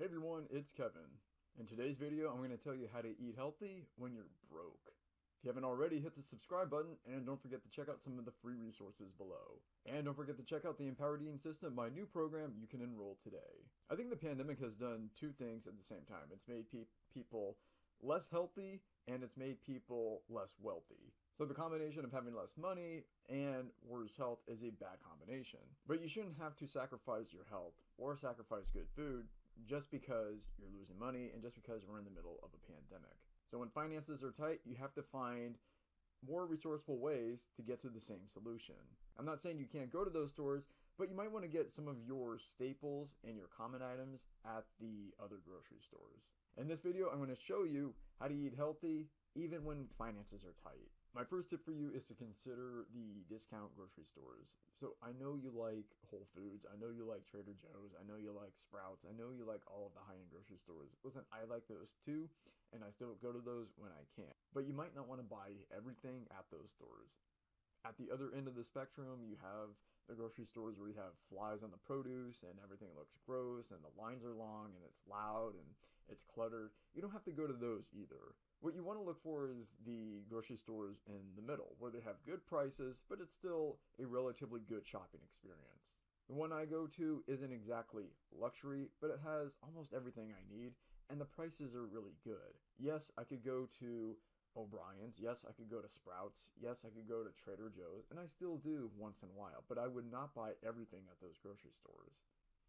Hey everyone, it's Kevin. In today's video, I'm going to tell you how to eat healthy when you're broke. If you haven't already, hit the subscribe button and don't forget to check out some of the free resources below. And don't forget to check out the Empowered Eating System, my new program you can enroll today. I think the pandemic has done two things at the same time. It's made people less healthy and it's made people less wealthy. So the combination of having less money and worse health is a bad combination. But you shouldn't have to sacrifice your health or sacrifice good food just because you're losing money and just because we're in the middle of a pandemic. So when finances are tight, you have to find more resourceful ways to get to the same solution. I'm not saying you can't go to those stores, but you might want to get some of your staples and your common items at the other grocery stores. In this video, I'm going to show you how to eat healthy even when finances are tight. My first tip for you is to consider the discount grocery stores. So I know you like Whole Foods, I know you like Trader Joe's, I know you like Sprouts, I know you like all of the high-end grocery stores. Listen, I like those too, and I still go to those when I can. But you might not want to buy everything at those stores. At the other end of the spectrum, you have the grocery stores where you have flies on the produce and everything looks gross and the lines are long and it's loud and it's cluttered. You don't have to go to those either. What you want to look for is the grocery stores in the middle, where they have good prices, but it's still a relatively good shopping experience. The one I go to isn't exactly luxury, but it has almost everything I need, and the prices are really good. Yes, I could go to O'Brien's, yes, I could go to Sprouts, yes, I could go to Trader Joe's, and I still do once in a while, but I would not buy everything at those grocery stores.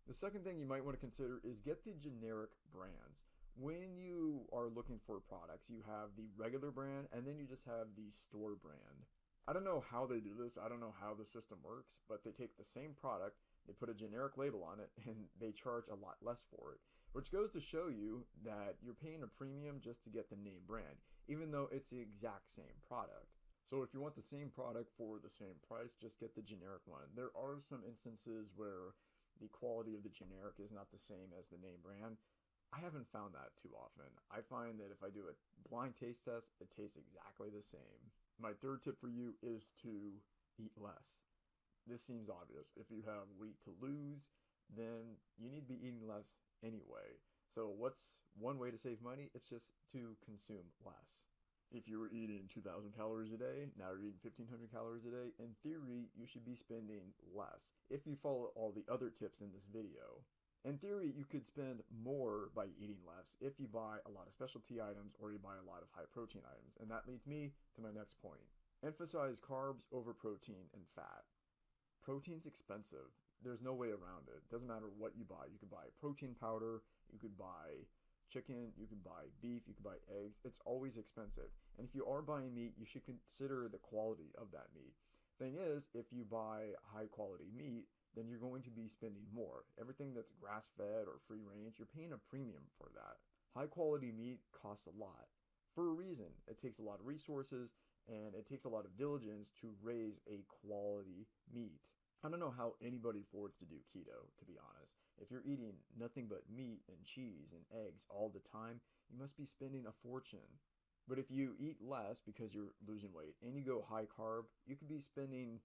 The second thing you might want to consider is get the generic brands. When you are looking for products, you have the regular brand and then you just have the store brand. I don't know how they do this, I don't know how the system works, but they take the same product, they put a generic label on it, and they charge a lot less for it. Which goes to show you that you're paying a premium just to get the name brand, even though it's the exact same product. So if you want the same product for the same price, just get the generic one. There are some instances where the quality of the generic is not the same as the name brand. I haven't found that too often. I find that if I do a blind taste test, it tastes exactly the same. My third tip for you is to eat less. This seems obvious. If you have weight to lose, then you need to be eating less anyway. So what's one way to save money? It's just to consume less. If you were eating 2,000 calories a day, now you're eating 1,500 calories a day, in theory, you should be spending less if you follow all the other tips in this video. In theory, you could spend more by eating less if you buy a lot of specialty items or you buy a lot of high protein items. And that leads me to my next point. Emphasize carbs over protein and fat. Protein's expensive. There's no way around it. It doesn't matter what you buy. You could buy protein powder, you could buy chicken, you could buy beef, you could buy eggs. It's always expensive. And if you are buying meat, you should consider the quality of that meat. Thing is, if you buy high quality meat, then you're going to be spending more. Everything that's grass-fed or free-range, you're paying a premium for that. High-quality meat costs a lot. For a reason. It takes a lot of resources, and it takes a lot of diligence to raise a quality meat. I don't know how anybody affords to do keto, to be honest. If you're eating nothing but meat and cheese and eggs all the time, you must be spending a fortune. But if you eat less because you're losing weight, and you go high carb, you could be spending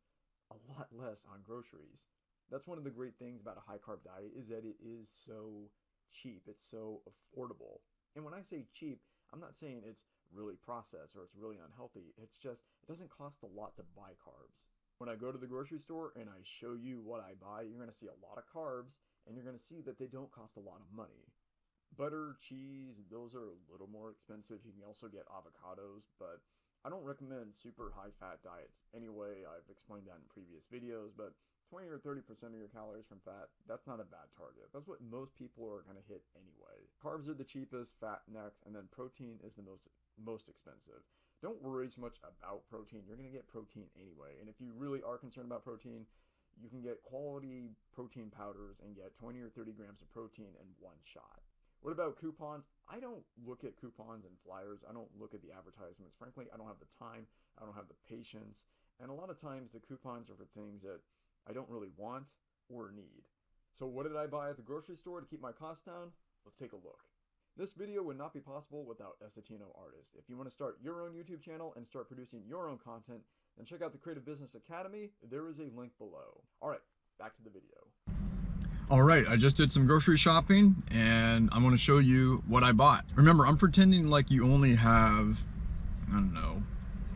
a lot less on groceries. That's one of the great things about a high carb diet is that it is so cheap. It's so affordable. And when I say cheap, I'm not saying it's really processed or it's really unhealthy. It's just, it doesn't cost a lot to buy carbs. When I go to the grocery store and I show you what I buy, you're going to see a lot of carbs and you're going to see that they don't cost a lot of money. Butter, cheese, those are a little more expensive. You can also get avocados, but I don't recommend super high fat diets. Anyway, I've explained that in previous videos, but 20 or 30% of your calories from fat, that's not a bad target. That's what most people are going to hit anyway. Carbs are the cheapest, fat next, and then protein is the most expensive. Don't worry so much about protein. You're going to get protein anyway. And if you really are concerned about protein, you can get quality protein powders and get 20 or 30 grams of protein in one shot. What about coupons? I don't look at coupons and flyers. I don't look at the advertisements. Frankly, I don't have the time. I don't have the patience. And a lot of times the coupons are for things that I don't really want or need. So what did I buy at the grocery store to keep my costs down? Let's take a look. This video would not be possible without Essetino Artist. If you want to start your own YouTube channel and start producing your own content, then check out the Creative Business Academy. There is a link below. All right, back to the video. All right, I just did some grocery shopping and I want to show you what I bought. Remember, I'm pretending like you only have, I don't know,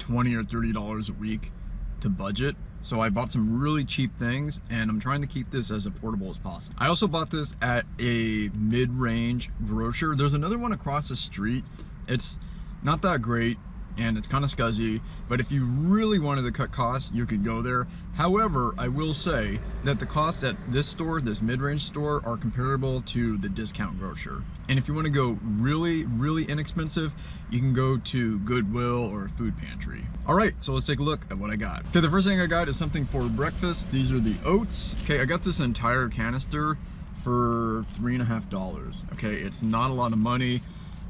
$20 or $30 a week to budget. So I bought some really cheap things and I'm trying to keep this as affordable as possible. I also bought this at a mid-range grocer. There's another one across the street. It's not that great and it's kind of scuzzy, but if you really wanted to cut costs, you could go there. However, I will say that the costs at this store, this mid-range store, are comparable to the discount grocer. And if you want to go really, really inexpensive, you can go to Goodwill or Food Pantry. All right, so let's take a look at what I got. Okay, the first thing I got is something for breakfast. These are the oats. Okay, I got this entire canister for $3.50. Okay, it's not a lot of money.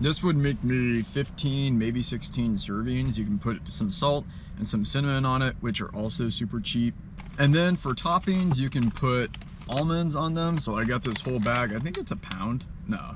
This would make me 15, maybe 16 servings. You can put some salt and some cinnamon on it, which are also super cheap. And then for toppings, you can put almonds on them. So I got this whole bag. I think it's a pound. No,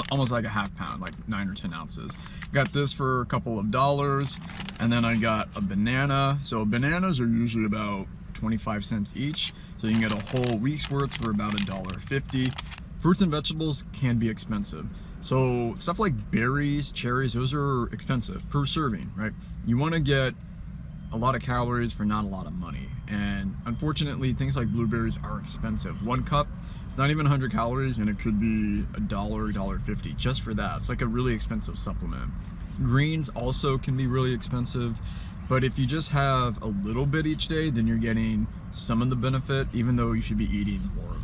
almost like a half pound, like 9 or 10 ounces. Got this for a couple of dollars. And then I got a banana. So bananas are usually about 25 cents each. So you can get a whole week's worth for about $1.50. Fruits and vegetables can be expensive. So stuff like berries, cherries, those are expensive per serving, right? You want to get a lot of calories for not a lot of money. And unfortunately, things like blueberries are expensive. One cup, it's not even 100 calories and it could be $1, $1.50 just for that. It's like a really expensive supplement. Greens also can be really expensive, but if you just have a little bit each day, then you're getting some of the benefit, even though you should be eating more of them.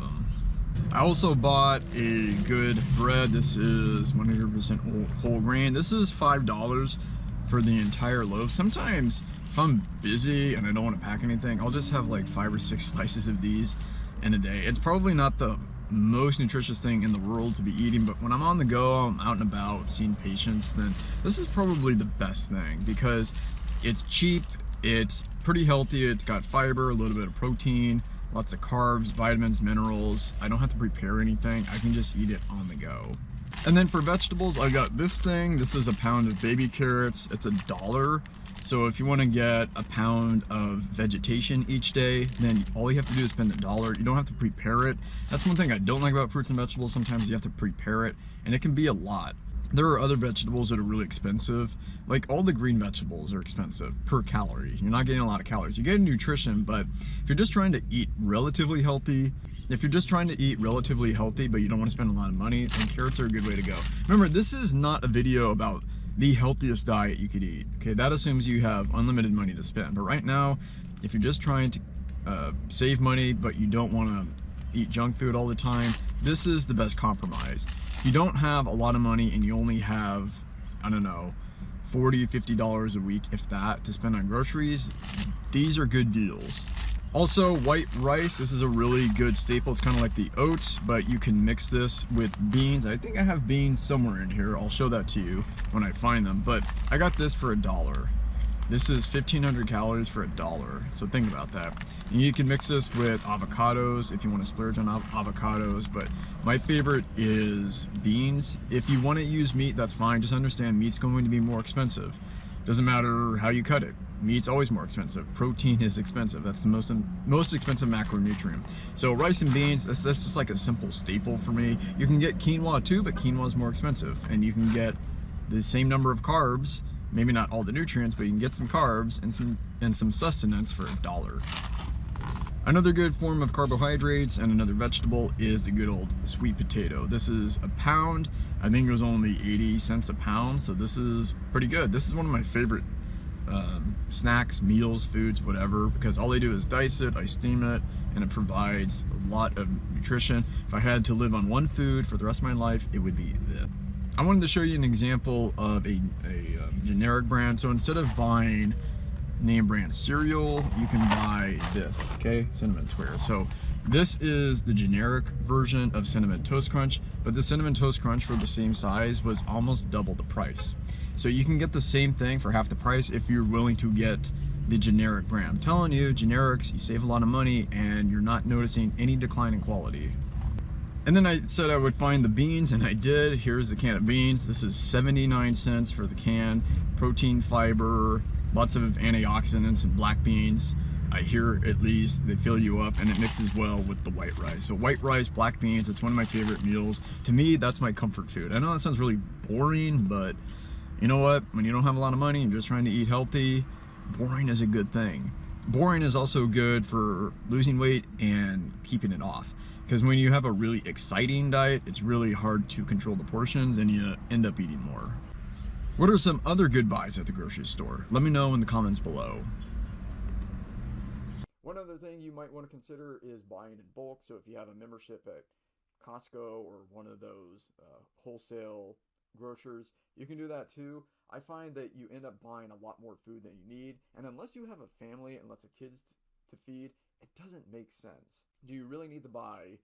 I also bought a good bread. This is 100% whole grain. This is $5 for the entire loaf. Sometimes if I'm busy and I don't want to pack anything, I'll just have like 5 or 6 slices of these in a day. It's probably not the most nutritious thing in the world to be eating, but when I'm on the go, I'm out and about seeing patients, then this is probably the best thing because it's cheap, it's pretty healthy, it's got fiber, a little bit of protein, lots of carbs, vitamins, minerals. I don't have to prepare anything. I can just eat it on the go. And then for vegetables, I got this thing. This is a pound of baby carrots. It's $1. So if you want to get a pound of vegetation each day, then all you have to do is spend $1. You don't have to prepare it. That's one thing I don't like about fruits and vegetables. Sometimes you have to prepare it, and it can be a lot. There are other vegetables that are really expensive. Like all the green vegetables are expensive per calorie. You're not getting a lot of calories. You get nutrition, but if you're just trying to eat relatively healthy, but you don't want to spend a lot of money, then carrots are a good way to go. Remember, this is not a video about the healthiest diet you could eat. Okay, that assumes you have unlimited money to spend. But right now, if you're just trying to save money, but you don't want to eat junk food all the time, this is the best compromise. If you don't have a lot of money and you only have, I don't know, $40, $50 a week, if that, to spend on groceries, these are good deals. Also, white rice, this is a really good staple. It's kind of like the oats, but you can mix this with beans. I think I have beans somewhere in here. I'll show that to you when I find them, but I got this for $1. This is 1,500 calories for $1, so think about that. And you can mix this with avocados if you want to splurge on avocados, but my favorite is beans. If you want to use meat, that's fine. Just understand meat's going to be more expensive. Doesn't matter how you cut it. Meat's always more expensive. Protein is expensive. That's the most expensive macronutrient. So rice and beans, that's just like a simple staple for me. You can get quinoa too, but quinoa is more expensive. And you can get the same number of carbs, maybe not all the nutrients, but you can get some carbs and some sustenance for $1. Another good form of carbohydrates and another vegetable is the good old sweet potato. This is a pound. I think it was only 80 cents a pound, so this is pretty good. This is one of my favorite snacks, meals, foods, whatever, because all they do is dice it, I steam it, and it provides a lot of nutrition. If I had to live on one food for the rest of my life, it would be this. I wanted to show you an example of a generic brand. So instead of buying name brand cereal, you can buy this, okay? Cinnamon Square. So this is the generic version of Cinnamon Toast Crunch, but the Cinnamon Toast Crunch for the same size was almost double the price. So you can get the same thing for half the price if you're willing to get the generic brand. I'm telling you, generics, you save a lot of money and you're not noticing any decline in quality. And then I said I would find the beans, and I did. Here's a can of beans. This is 79 cents for the can. Protein, fiber, lots of antioxidants and black beans. I hear at least they fill you up, and it mixes well with the white rice. So white rice, black beans, it's one of my favorite meals. To me, that's my comfort food. I know that sounds really boring, but you know what? When you don't have a lot of money and you're just trying to eat healthy, boring is a good thing. Boring is also good for losing weight and keeping it off. Because when you have a really exciting diet, it's really hard to control the portions and you end up eating more. What are some other good buys at the grocery store? Let me know in the comments below. One other thing you might want to consider is buying in bulk. So if you have a membership at Costco or one of those wholesale grocers, you can do that too. I find that you end up buying a lot more food than you need, and unless you have a family and lots of kids to feed, it doesn't make sense. Do you really need to buy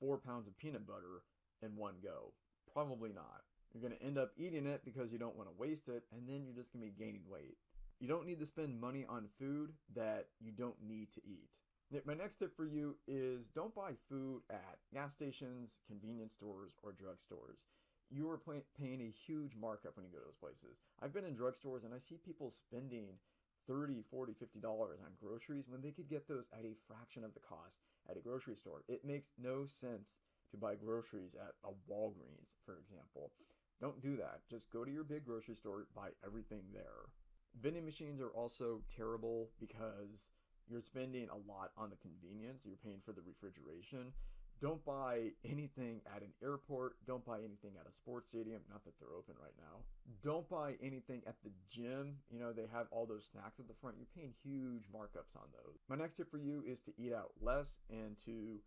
4 pounds of peanut butter in one go? Probably not. You're going to end up eating it because you don't want to waste it, and then you're just going to be gaining weight. You don't need to spend money on food that you don't need to eat. My next tip for you is don't buy food at gas stations, convenience stores, or drugstores. You are paying a huge markup when you go to those places. I've been in drugstores and I see people spending $30, $40, $50 on groceries when they could get those at a fraction of the cost at a grocery store. It makes no sense to buy groceries at a Walgreens, for example. Don't do that. Just go to your big grocery store, buy everything there. Vending machines are also terrible because you're spending a lot on the convenience. You're paying for the refrigeration. Don't buy anything at an airport. Don't buy anything at a sports stadium. Not that they're open right now. Don't buy anything at the gym. You know, they have all those snacks at the front. You're paying huge markups on those. My next tip for you is to eat out less and to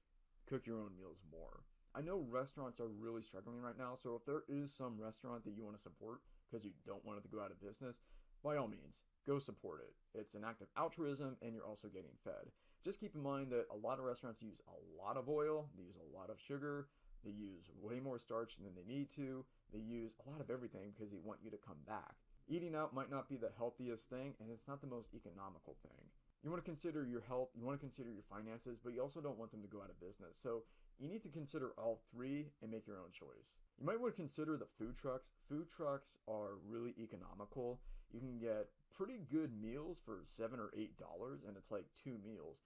cook your own meals more. I know restaurants are really struggling right now, so if there is some restaurant that you want to support because you don't want it to go out of business, by all means, go support it. It's an act of altruism and you're also getting fed. Just keep in mind that a lot of restaurants use a lot of oil, they use a lot of sugar, they use way more starch than they need to, they use a lot of everything because they want you to come back. Eating out might not be the healthiest thing, and it's not the most economical thing. You want to consider your health, you want to consider your finances, but you also don't want them to go out of business. So you need to consider all three and make your own choice. You might want to consider the food trucks. Food trucks are really economical. You can get pretty good meals for $7 or $8, and it's like 2 meals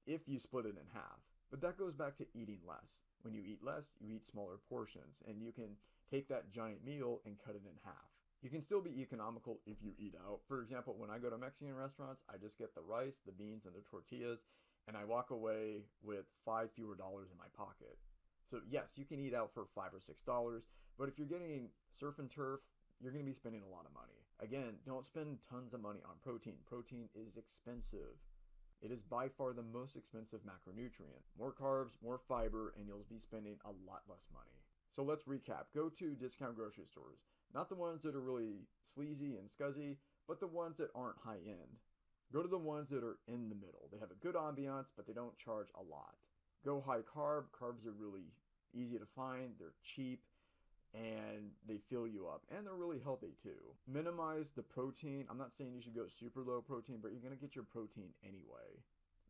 if you split it in half. But that goes back to eating less. When you eat less, you eat smaller portions, and you can take that giant meal and cut it in half. You can still be economical if you eat out. For example, when I go to Mexican restaurants, I just get the rice, the beans, and the tortillas, and I walk away with $5 fewer in my pocket. So yes, you can eat out for $5 or $6, but if you're getting surf and turf, you're going to be spending a lot of money. Again, don't spend tons of money on protein. Protein is expensive. It is by far the most expensive macronutrient. More carbs, more fiber, and you'll be spending a lot less money. So let's recap. Go to discount grocery stores. Not the ones that are really sleazy and scuzzy, but the ones that aren't high end. Go to the ones that are in the middle. They have a good ambiance, but they don't charge a lot. Go high carb. Carbs are really easy to find. They're cheap. And they fill you up, and they're really healthy too. Minimize the protein. I'm not saying you should go super low protein, but you're gonna get your protein anyway.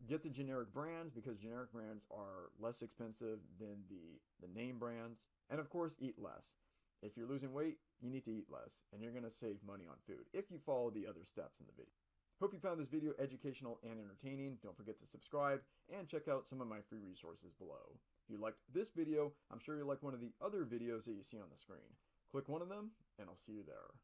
Get the generic brands because generic brands are less expensive than the name brands. And of course, eat less. If you're losing weight, you need to eat less, and you're gonna save money on food if you follow the other steps in the video. Hope you found this video educational and entertaining. Don't forget to subscribe and check out some of my free resources below. If you liked this video, I'm sure you'll like one of the other videos that you see on the screen. Click one of them, and I'll see you there.